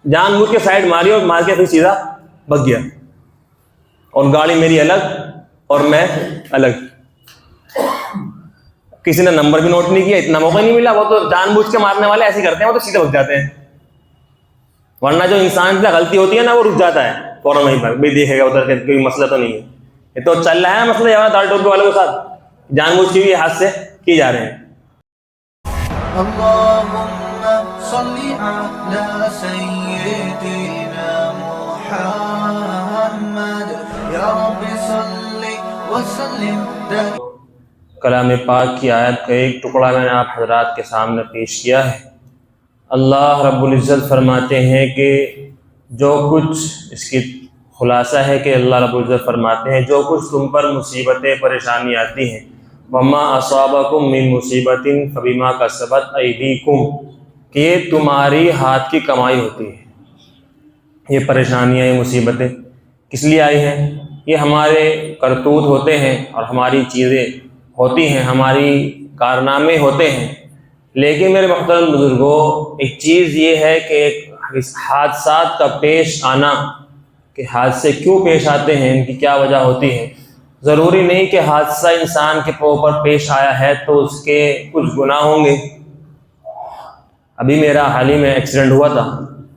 जानबूझ के साइड मारी और मार के फिर सीधा भग गया, और गाड़ी मेरी अलग और मैं अलग। किसी ने नंबर भी नोट नहीं किया, इतना मौका नहीं मिला। वो तो जानबूझ के मारने वाले ऐसे करते हैं, वो तो सीधे भग जाते हैं। वरना जो इंसान की गलती होती है ना, वो रुक जाता है फौरन वहीं पर, भाई देखेगा उधर के कोई मसला तो नहीं है। ये तो चल रहा है मसला यहाँ दाल टोपी वालों के साथ, जानबूझ के भी हाथ से किए जा रहे हैं। अल्लाहुम्मा सल्ली अला सय्यिदिना मुहम्मद या रब्बि सल्ली व सल्लिम। कलाम पाक की आयत का एक टुकड़ा मैंने आप हजरात के सामने पेश किया है। अल्लाह रब्बुल इज़्ज़त फरमाते हैं कि जो कुछ, इसकी खुलासा है कि अल्लाह रब्बुल इज़्ज़त फरमाते हैं जो कुछ तुम पर मुसीबतें परेशानी आती हैं, वमा असाबकुम मिन मुसीबतिन फबिमा कसबत अयदीकुम, कि ये तुम्हारी हाथ की कमाई होती है। ये परेशानियाँ, ये मुसीबतें किस लिए आई हैं? ये हमारे करतूत होते हैं और हमारी चीज़ें होती हैं, हमारी कारनामे होते हैं। लेकिन मेरे मोहतरम बुजुर्गों, एक चीज़ ये है कि इस हादसात का पेश आना, कि हादसे क्यों पेश आते हैं, इनकी क्या वजह होती है। ज़रूरी नहीं कि हादसा इंसान के ऊपर पेश आया है तो उसके कुछ गुनाह होंगे। अभी मेरा हाल ही में एक्सीडेंट हुआ था,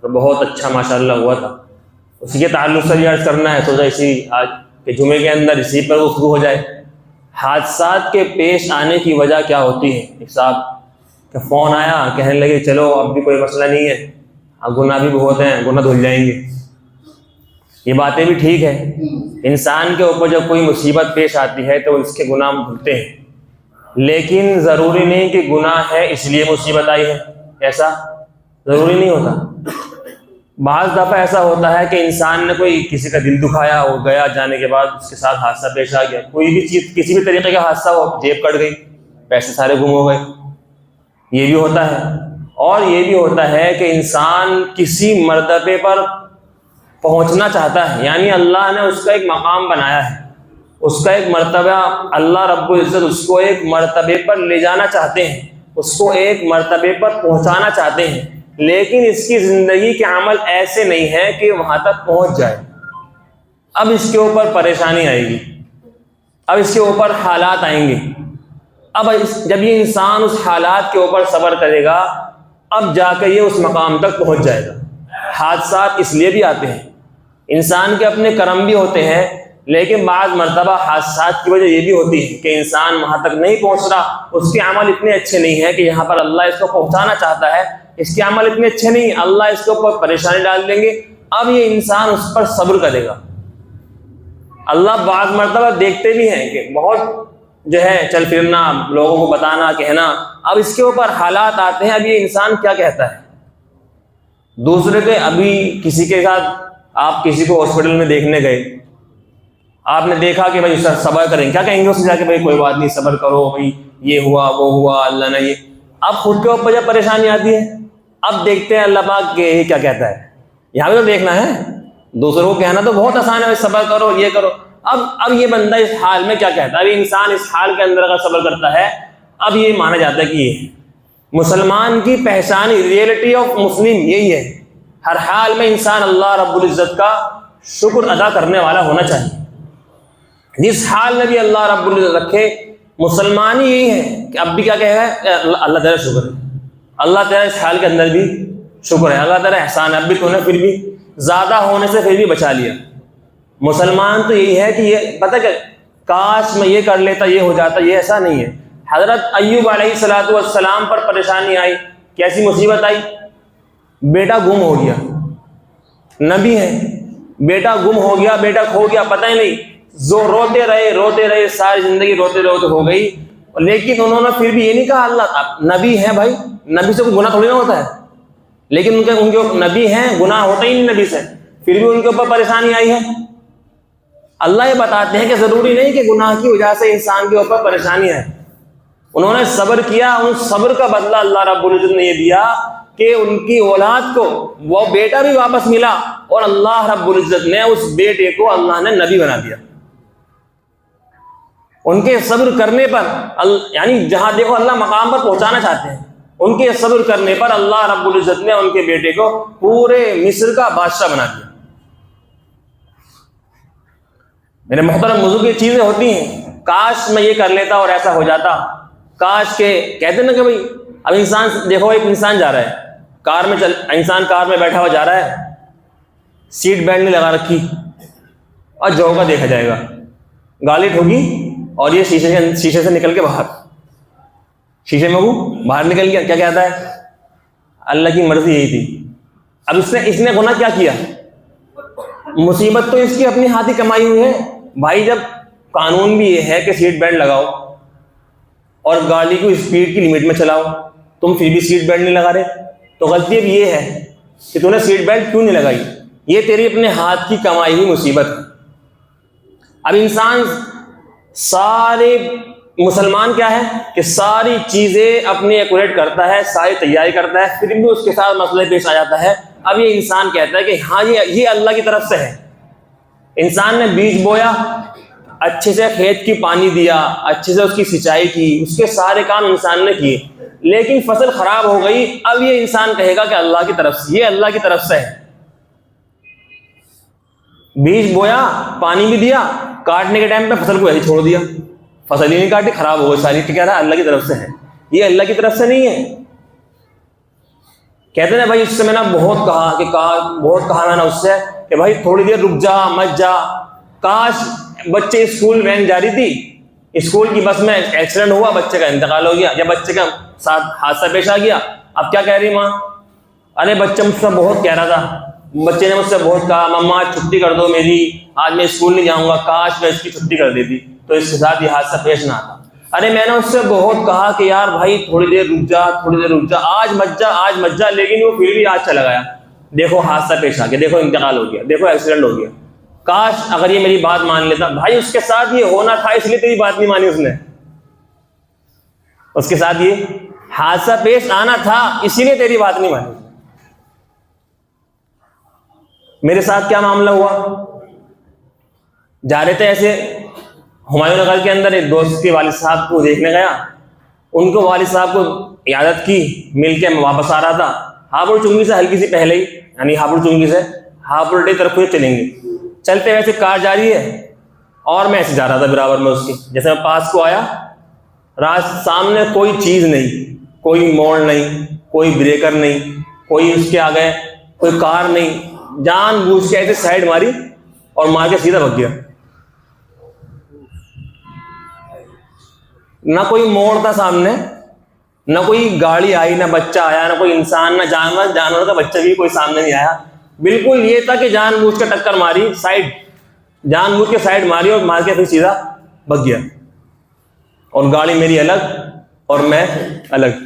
तो बहुत अच्छा माशाल्लाह हुआ था। उसी के ताल्लुक़ से अर्ज़ करना है, सोचा इसी आज के जुमे के अंदर इसी पर गुफ्तगू हो जाए। हादसात के पेश आने की वजह क्या होती है? एक साहब का फ़ोन आया, कहने लगे चलो अब भी कोई मसला नहीं है, अब गुनाह भी बहुत हैं, गुनाह धुल जाएंगे। ये बातें भी ठीक है, इंसान के ऊपर जब कोई मुसीबत पेश आती है तो इसके गुनाह धुलते हैं, लेकिन ज़रूरी नहीं कि गुनाह है इसलिए मुसीबत आई है, ऐसा ज़रूरी नहीं होता। बाज़ दफ़ा ऐसा होता है कि इंसान ने कोई किसी का दिल दुखाया, वो गया, जाने के बाद उसके साथ हादसा पेश आ गया। कोई भी चीज़, किसी भी तरीके का हादसा हो, जेब कट गई, पैसे सारे गुम हो गए, ये भी होता है। और ये भी होता है कि इंसान किसी मर्तबे पर पहुंचना चाहता है, यानी अल्लाह ने उसका एक मकाम बनाया है, उसका एक मर्तबा, अल्लाह रब्बुल इज़्ज़त उसको एक मर्तबे पर ले जाना चाहते हैं, उसको एक मर्तबे पर पहुंचाना चाहते हैं। लेकिन इसकी ज़िंदगी के अमल ऐसे नहीं है कि वहाँ तक पहुँच जाए। अब इसके ऊपर परेशानी आएगी, अब इसके ऊपर हालात आएंगे। अब जब ये इंसान उस हालात के ऊपर सब्र करेगा, अब जाकर ये उस मकाम तक पहुँच जाएगा। हादसात इसलिए भी आते हैं, इंसान के अपने कर्म भी होते हैं, लेकिन बाज़ मर्तबा हादसात की वजह ये भी होती है कि इंसान वहाँ तक नहीं पहुँच रहा, उसके अमल इतने अच्छे नहीं हैं कि यहाँ पर अल्लाह इसको पहुँचाना चाहता है, इसके अमल इतने अच्छे नहीं, अल्लाह इसके ऊपर परेशानी डाल देंगे। अब ये इंसान उस पर सब्र करेगा। अल्लाह बाज़ मर्तबा देखते भी हैं कि बहुत जो है चल फिरना, लोगों को बताना, कहना, अब इसके ऊपर हालात आते हैं, अब ये इंसान क्या कहता है दूसरे के। अभी किसी के साथ आप किसी को हॉस्पिटल में देखने गए, आपने देखा कि भाई सर सब्र करें, क्या कहेंगे उससे जाके? भाई कोई बात नहीं, सब्र करो, भाई ये हुआ वो हुआ, अल्लाह ने ये। अब खुद के ऊपर जब परेशानी आती है, अब देखते हैं अल्लाह पाक के क्या कहता है। यहाँ भी तो देखना है, दूसरों को कहना तो बहुत आसान है, सब्र करो, ये करो। अब ये बंदा इस हाल में क्या कहता है? अभी इंसान इस हाल के अंदर अगर सब्र करता है, अब ये माना जाता है कि ये मुसलमान की पहचान, रियलिटी ऑफ मुस्लिम यही है। हर हाल में इंसान अल्लाह रब्बुल इज़्ज़त का शुक्र अदा करने वाला होना चाहिए। जिस हाल में भी अल्लाह रब्बुल इज़्ज़त रखे, मुसलमान ही यही है कि अब भी क्या कह रहा है? अल्लाह तेरा शुक्र है, अल्लाह तेरा इस हाल के अंदर भी शुक्र है, अल्लाह तेरा एहसान है, अब भी तूने फिर भी ज़्यादा होने से फिर भी बचा लिया। मुसलमान तो यही है कि ये पता क्या, काश मैं ये कर लेता, ये हो जाता, ये ऐसा नहीं है। हज़रत अय्यूब अलैहिस्सलातु वस्सलाम पर परेशानी आई, कैसी मुसीबत आई? बेटा गुम हो गया, नबी है, बेटा गुम हो गया, बेटा खो गया, पता ही नहीं, जो रोते रहे, सारी ज़िंदगी रोते रोते हो गई। लेकिन उन्होंने फिर भी ये नहीं कहा, अल्लाह नबी है भाई, नबी से कोई गुनाह थोड़ी ना होता है, लेकिन उनके नबी हैं, गुनाह होता ही नहीं नबी से, फिर भी उनके ऊपर परेशानी आई है। अल्लाह ये बताते हैं कि ज़रूरी नहीं कि गुनाह की वजह से इंसान के ऊपर परेशानी है। उन्होंने सब्र किया, उन सब्र का बदला अल्लाह रब्बुल इज़्ज़त ने ये दिया कि उनकी औलाद को वो बेटा भी वापस मिला, और अल्लाह रब्बुल इज़्ज़त ने उस बेटे को अल्लाह ने नबी बना दिया। उनके सब्र करने पर, यानी जहां देखो अल्लाह मकाम पर पहुंचाना चाहते हैं, उनके सब्र करने पर अल्लाह रब्बुल इज्जत ने उनके बेटे को पूरे मिस्र का बादशाह बना दिया। मेरे मोहतरम बुजुर्ग, ये चीजें होती हैं, काश मैं ये कर लेता और ऐसा हो जाता। काश के कहते ना कि भाई, अब इंसान देखो, एक इंसान जा रहा है कार में, इंसान कार में बैठा हुआ जा रहा है, सीट बेल्ट नहीं लगा रखी और जो होगा देखा जाएगा, गाली ठोकी और ये शीशे से निकल के बाहर, शीशे में वो बाहर निकल गया। क्या कहता है? अल्लाह की मर्जी यही थी। अब इसने गुनाह क्या किया? मुसीबत तो इसकी अपनी हाथ ही कमाई हुई है भाई। जब कानून भी ये है कि सीट बेल्ट लगाओ और गाड़ी को स्पीड की लिमिट में चलाओ, तुम फिर भी सीट बेल्ट नहीं लगा रहे, तो गलती अब ये है कि तूने सीट बेल्ट क्यों नहीं लगाई। ये तेरी अपने हाथ की कमाई हुई मुसीबत है। अब इंसान सारे मुसलमान क्या है कि सारी चीजें अपनी एक्यूरेट करता है, सारी तैयारी करता है, फिर भी उसके साथ मसले पेश आ जाता है। अब ये इंसान कहता है कि हाँ ये अल्लाह की तरफ से है। इंसान ने बीज बोया, अच्छे से खेत की पानी दिया, अच्छे से उसकी सिंचाई की, उसके सारे काम इंसान ने किए, लेकिन फसल खराब हो गई। अब ये इंसान कहेगा कि अल्लाह की तरफ से, ये अल्लाह की तरफ से है। बीज बोया, पानी भी दिया, काटने के टाइम पे फसल को ऐसे छोड़ दिया, फसल ही नहीं काटी, खराब हो गई सारी। तो कह रहा है अल्लाह की तरफ से है। ये अल्लाह की तरफ से नहीं है। कहते ना भाई, उससे मैंने बहुत कहा मैंने उससे कि भाई थोड़ी देर रुक जा, मत जा। काश बच्चे स्कूल वैन जा रही थी, स्कूल की बस में एक्सीडेंट हुआ, बच्चे का इंतकाल हो गया या बच्चे का साथ हादसा पेश आ गया। अब क्या कह रही माँ? अरे बच्चा मुझसे बहुत कह रहा था, बच्चे ने मुझसे बहुत कहा मम्मा छुट्टी कर दो मेरी, आज मैं स्कूल नहीं जाऊंगा, काश मैं इसकी छुट्टी कर देती तो इसके साथ ये हादसा पेश ना आता। अरे मैंने उससे बहुत कहा कि यार भाई थोड़ी देर रुक जा, थोड़ी देर रुक जा, आज मत जा, लेकिन वो फिर भी आज चला गया। देखो हादसा पेश आ गया, देखो इंतकाल हो गया, देखो एक्सीडेंट हो गया। काश अगर ये मेरी बात मान लेता। भाई उसके साथ ये होना था, इसलिए तेरी बात नहीं मानी उसने। उसके साथ ये हादसा पेश आना था, इसीलिए तेरी बात नहीं मानी। मेरे साथ क्या मामला हुआ, जा रहे थे ऐसे हुमायूं नगर के अंदर, एक दोस्त के वालिद साहब को देखने गया। उनको वालिद साहब को इयादत की, मिल के मैं वापस आ रहा था। हापुड़ चुंगी से हल्की सी पहले ही, यानी हापुड़ चुंगी से हापुड़ तरफ को चलेंगे, चलते वैसे कार जा रही है और मैं ऐसे जा रहा था बराबर में उसके। जैसे मैं पास को आया, सामने कोई चीज नहीं, कोई मोड़ नहीं, कोई ब्रेकर नहीं, कोई उसके आगे कोई कार नहीं, जानबूझ के ऐसे साइड मारी और मार के सीधा भाग गया। ना कोई मोड़ था सामने, ना कोई गाड़ी आई, ना बच्चा आया, ना कोई इंसान, ना जानवर का बच्चा भी कोई सामने नहीं आया। बिल्कुल ये था कि जानबूझ के टक्कर मारी, जानबूझ के साइड मारी और मार के फिर सीधा भाग गया। और गाड़ी मेरी अलग और मैं अलग।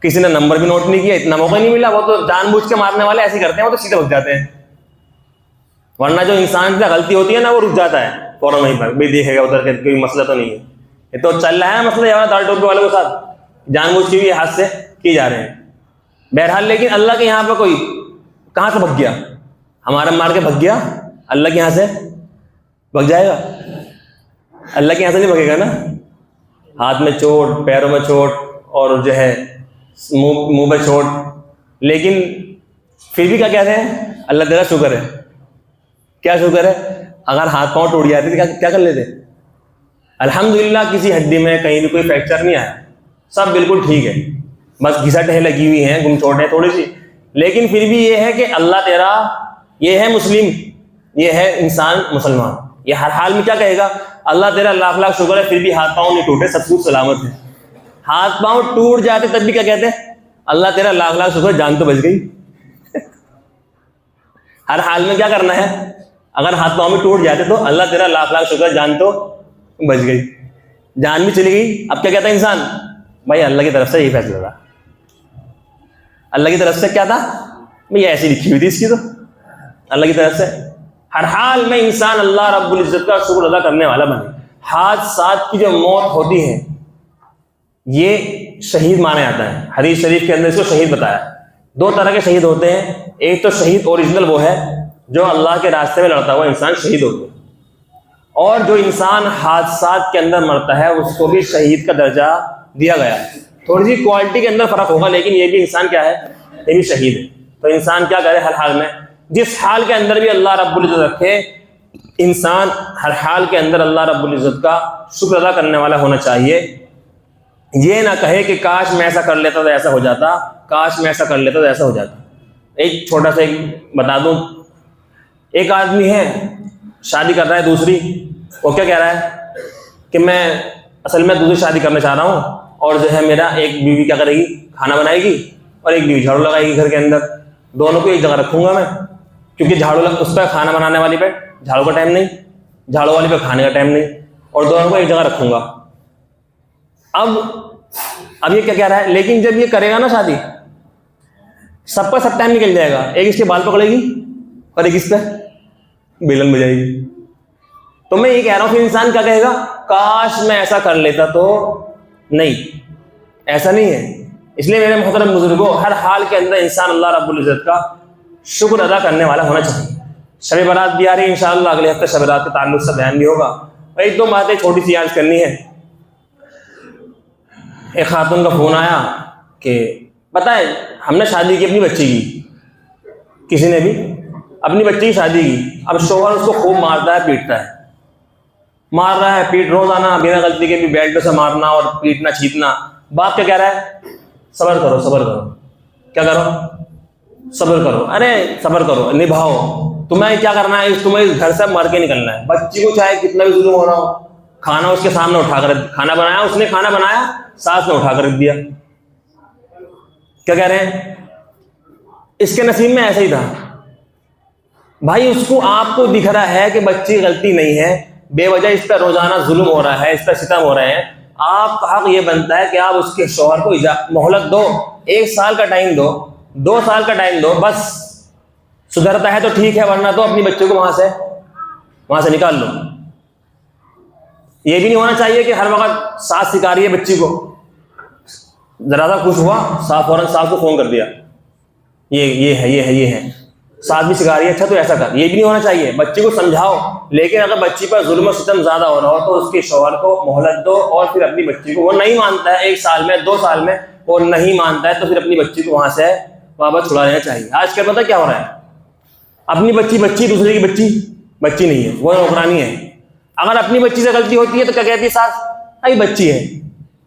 किसी ने नंबर भी नोट नहीं किया, इतना मौका नहीं मिला। वो तो जानबूझ के मारने वाले ऐसे करते हैं, वो तो सीधे भाग जाते हैं। वरना जो इंसान की गलती होती है ना, वो रुक जाता है फौरन वहीं पर, भाई देखेगा उधर के, कोई मसला तो नहीं है। ये तो चल रहा है मसला यार दाल टोपी वालों के साथ, जानबूझ के भी हाथ से किए जा रहे हैं। बहरहाल लेकिन अल्लाह के यहाँ पे कोई कहाँ से भग गया? हमारा मार के भग गया, अल्लाह के यहाँ से भग जाएगा? अल्लाह के यहाँ से नहीं भगेगा ना। हाथ में चोट, पैरों में चोट और जो है मुंह में चोट, लेकिन फिर भी क्या कहते हैं? अल्लाह तेरा शुक्र है। क्या शुक्र है? अगर हाथ पांव टूट जाते तो क्या कर लेते? अल्हम्दुलिल्लाह किसी हड्डी में कहीं भी कोई फ्रैक्चर नहीं आया, सब बिल्कुल ठीक है, बस घिसा टह लगी हुई है, गुम चोट है थोड़ी सी। लेकिन फिर भी ये है कि अल्लाह तेरा, ये है मुस्लिम, ये है इंसान मुसलमान, ये हर हाल में क्या कहेगा? अल्लाह तेरा लाख लाख शुक्र है, फिर भी हाथ पांव नहीं टूटे, सब कुछ सलामत है। हाथ पांव टूट जाते तब भी क्या कहते हैं? अल्लाह तेरा लाख लाख शुक्र, जान तो बच गई। हर हाल में क्या करना है? अगर हाथ पांव में टूट जाते तो अल्लाह तेरा लाख लाख शुक्र, जान तो बच गई। जान भी चली गई, अब क्या कहता है इंसान? भाई अल्लाह की तरफ से यही फैसला था। अल्लाह की तरफ से क्या था भाई? ऐसी लिखी हुई थी इसकी, तो अल्लाह की तरफ से। हर हाल में इंसान अल्लाह रब्बुल इज्जत का शुक्र अदा करने वाला बने। हादसात की जो मौत होती है ये शहीद माना जाता है। हदीस शरीफ के अंदर इसको शहीद बताया। दो तरह के शहीद होते हैं। एक तो शहीद ओरिजिनल, वो है जो अल्लाह के रास्ते में लड़ता हुआ इंसान शहीद होता है, और जो इंसान हादसात के अंदर मरता है उसको भी शहीद का दर्जा दिया गया है। थोड़ी सी क्वालिटी के अंदर फर्क होगा, लेकिन ये भी इंसान क्या है, ये भी शहीद है। तो इंसान क्या करे हर हाल में, जिस हाल के अंदर भी अल्लाह रब्बुल इज्जत रखे, इंसान हर हाल के अंदर अल्लाह रब्बुल इज्जत का शुक्र अदा करने वाला होना चाहिए। ये ना कहे कि काश मैं ऐसा कर लेता तो ऐसा हो जाता, काश मैं ऐसा कर लेता तो ऐसा हो जाता। एक छोटा सा एक बता दूं, एक आदमी है शादी कर रहा है दूसरी, वो क्या कह रहा है कि मैं असल में दूसरी शादी करना चाह रहा हूँ, और जो है मेरा एक बीवी क्या करेगी, खाना बनाएगी और एक बीवी झाड़ू लगाएगी घर के अंदर, दोनों को एक जगह रखूंगा मैं, क्योंकि उस पर खाना बनाने वाली पे झाड़ू का टाइम नहीं, झाड़ू वाली पे खाने का टाइम नहीं, और दोनों को एक जगह रखूंगा। अब ये क्या कह रहा है, लेकिन जब ये करेगा ना शादी, सबका सब टाइम निकल जाएगा, एक इसके बाल पकड़ेगी और एक इस पे बेलन बजाएगी। तो मैं ये कह रहा हूं कि इंसान क्या कहेगा, काश मैं ऐसा कर लेता तो, नहीं, ऐसा नहीं है। इसलिए मेरे मोहतरम बुजुर्गों, हर हाल के अंदर इंसान अल्लाह रब्बुल इज्जत का शुक्र अदा करने वाला होना चाहिए। शब बारात भी आ रही है इंशाअल्लाह, अगले हफ्ते शब बारात के ताल्लुक से बयान भी होगा। और एक दो बातें छोटी सी याद करनी है। एक खातून का फोन आया कि बताए हमने शादी की अपनी बच्ची की, किसी ने भी अपनी बच्ची की शादी की, अब शौहर उसको खूब मारता है, पीटता है, मार रहा है, पीट रोजाना बिना गलती के भी बेल्ट से मारना और पीटना छीटना। बाप क्या कह रहा है, सब्र करो सब्र करो, क्या करो, सब्र करो, अरे सब्र करो, निभाओ, तुम्हें क्या करना है, तुम्हें इस घर से मर के निकलना है। बच्ची को चाहे कितना भी जुल्म हो रहा हो, खाना उसके सामने उठाकर, खाना बनाया उसने, खाना बनाया सास ने उठाकर रख दिया। क्या कह रहे हैं, इसके नसीब में ऐसा ही था भाई। उसको आपको दिख रहा है कि बच्ची गलती नहीं है, बेवजह इस पर रोजाना जुल्म हो रहा है, इस पर सितम हो रहे हैं। आपका हक ये बनता है कि आप उसके शौहर को मोहलत दो, 1 साल का टाइम दो, 2 साल का टाइम दो, बस सुधरता है तो ठीक है, वरना तो अपनी बच्चे को वहां से निकाल लो। ये भी नहीं होना चाहिए कि हर वक्त सास सिखा रही है बच्ची को, जरा सा कुछ हुआ फौरन सास को फोन कर दिया, ये है, सास भी सिखा रही है, अच्छा तो ऐसा कर। ये भी नहीं होना चाहिए, बच्ची को समझाओ, लेकिन अगर बच्ची पर जुल्म और सितम ज्यादा हो रहा हो तो उसके शौहर को मोहलत दो, और फिर अपनी बच्ची को, वो नहीं मानता है 1 साल में 2 साल में, वो नहीं मानता है तो फिर अपनी बच्ची को वहां से वापस छुड़ा लेना चाहिए। आजकल पता क्या हो रहा है, अपनी बच्ची दूसरे की बच्ची नहीं है, वो नौकरानी है। अगर अपनी बच्ची से गलती होती है तो क्या कहती है सास, अभी बच्ची है,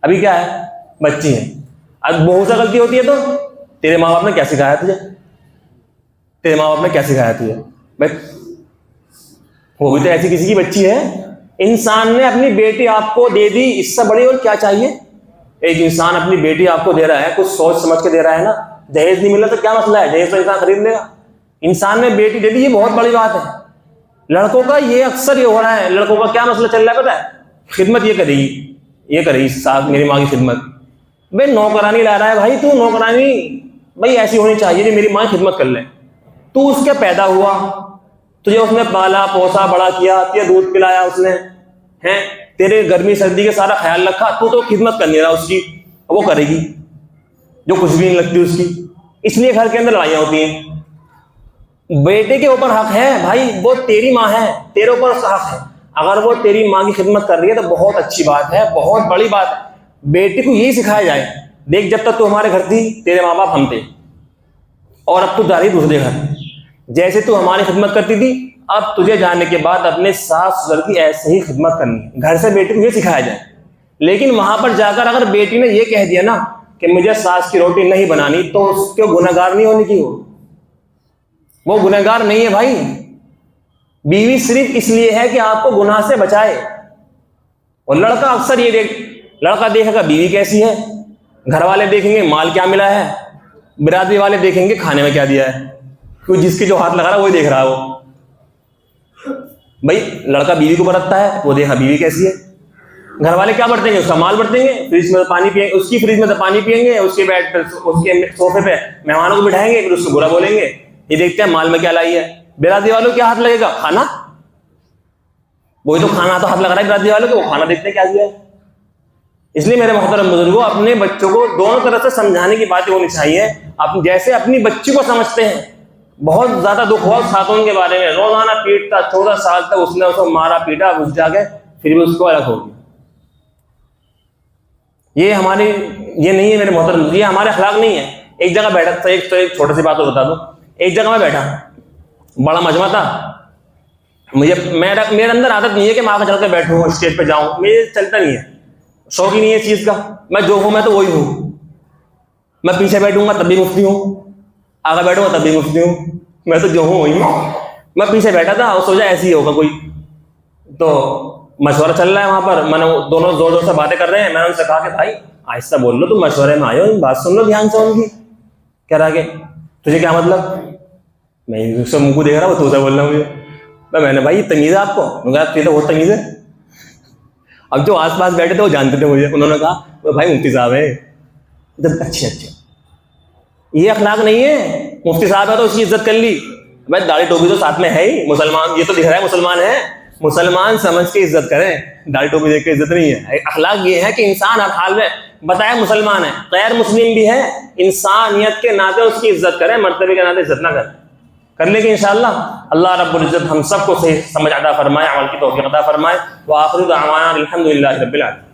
अभी क्या है, बच्ची है। अब बहू से गलती होती है तो तेरे माँ बाप ने क्या सिखाया तुझे, तेरे माँ बाप ने क्या सिखाया तुझे भाई, वो भी तो ऐसी किसी की बच्ची है। इंसान ने अपनी बेटी आपको दे दी, इससे बड़ी और क्या चाहिए। एक इंसान अपनी बेटी आपको दे रहा है, कुछ सोच समझ के दे रहा है ना, दहेज नहीं मिला तो क्या मसला है, दहेज तो इंसान खरीद लेगा। इंसान ने बेटी दे दी, ये बहुत बड़ी बात है। लड़कों का ये अक्सर ये हो रहा है, लड़कों का क्या मसला चल रहा है पता है, खिदमत ये करेगी साथ, मेरी माँ की खिदमत। भाई नौकरानी ला रहा है भाई, तू नौकरानी भाई ऐसी होनी चाहिए जो मेरी माँ खिदमत कर ले। तू उसके पैदा हुआ, तुझे उसने पाला पोसा बड़ा किया, तुझे दूध पिलाया उसने, हैं, तेरे गर्मी सर्दी के सारा ख्याल रखा, तू तो खिदमत कर नहीं रहा उसकी, वो करेगी जो कुछ भी नहीं लगती उसकी। इसलिए घर के अंदर लड़ाइयां होती हैं। बेटे के ऊपर हक है भाई, वो तेरी माँ है, तेरे ऊपर उसका हक है। अगर वो तेरी माँ की खिदमत कर रही है तो बहुत अच्छी बात है, बहुत बड़ी बात है। बेटे को यही सिखाया जाए, देख जब तक तू हमारे घर थी तेरे माँ बाप हम थे, और अब तू जा रही दूसरे घर, जैसे तू हमारी खिदमत करती थी, अब तुझे जाने के बाद अपने सास ससुर की ऐसे ही खिदमत करनी है। घर से बेटे को ये सिखाया जाए। लेकिन वहां पर जाकर अगर बेटी ने ये कह दिया ना कि मुझे सास की रोटी नहीं बनानी, तो उसके गुनहगार नहीं होने की, वो गुनहगार नहीं है भाई। बीवी सिर्फ इसलिए है कि आपको गुनाह से बचाए। और लड़का अक्सर ये लड़का देखेगा बीवी कैसी है, घर वाले देखेंगे माल क्या मिला है, बिरादरी वाले देखेंगे खाने में क्या दिया है, क्योंकि जिसके जो हाथ लगा रहा है वही देख रहा है वो। भाई लड़का बीवी को बरतता है, वो देखा बीवी कैसी है। घर वाले क्या बरतेंगे, उसका माल बरतेंगे, फ्रिज में पानी पिएंगे, उसकी फ्रिज में तो पानी पिएंगे, उसके बेड पर उसके सोफे पे मेहमानों को बिठाएंगे, फिर उसको बुरा बोलेंगे, ये देखते हैं माल में क्या लाई है। बिरादरी वालों क्या हाथ लगेगा, खाना, वही तो खाना तो हाथ लगा रहा है बिरादरी वालों को, वो खाना देखते हैं क्या दिया है। इसलिए मेरे मोहतरम बुजुर्गों, अपने बच्चों को दोनों तरफ से समझाने की बातें होनी चाहिए। जैसे अपनी बच्ची को समझते हैं, बहुत ज्यादा दुख हुआ खातून के बारे में, रोजाना पीटता, 14 साल तक उसने उसको मारा पीटा, घुस जाके, फिर भी उसको अलग हो गया। ये हमारी, ये नहीं है मेरे मोहतरम, ये हमारे अखलाक नहीं है। एक जगह बैठा था, एक छोटी सी बात तो बता दूं। एक जगह मैं बैठा, बड़ा मजमा था, मेरे अंदर आदत नहीं है कि मैं आगे चल के बैठूँ, स्टेज पे जाऊं, मुझे चलता नहीं है, शौक ही नहीं है इस चीज का। मैं जो हूं मैं तो वही हूं। मैं पीछे बैठूंगा तब भी मुफ्ती हूँ, आगे बैठूंगा तब भी मुफ्ती हूँ, मैं तो जो हूँ वही हूँ। मैं पीछे बैठा था और सोचा ऐसे ही होगा कोई, तो मशवरा चल रहा है वहां पर, मैंने दोनों जोर जोर से बातें कर रहे हैं। मैंने उनसे कहा कि भाई आहिस्ता बोल लो, तुम मशवरे में आए हो, बात सुन लो ध्यान से उनकी। कह रहा कि तुझे क्या मतलब? मैं उससे मुंह को देख रहा, वो तुझसे बोल रहा मुझे। मैंने भाई तमीज है आपको? तुझे तो बहुत तमीज है। अब जो आसपास बैठे थे वो जानते थे मुझे, उन्होंने कहा भाई मुफ्ती साहब है। अच्छा, ये अखलाक नहीं है। मुफ्ती साहब है तो उसकी इज्जत कर ली, भाई दाढ़ी टोपी तो साथ में है ही, मुसलमान, ये तो दिख रहा है मुसलमान है, मुसलमान समझ के इज्जत करें, दाढ़ी टोपी देख के इज्जत नहीं है। अखलाक ये है कि इंसान हर हाल में बताया मुसलमान है, गैर मुस्लिम भी है, इंसानियत के नाते उसकी इज्जत करें, मर्तबे के नाते इज्जत ना करें। कर लेंगे इंशाअल्लाह। अल्लाह रब्बुल इज्जत हम सबको सही समझ अता फरमाए, अमल की तौफीक अता फरमाए। व आखिरु दावाना अल्हम्दुलिल्लाहि रब्बिल आलमीन।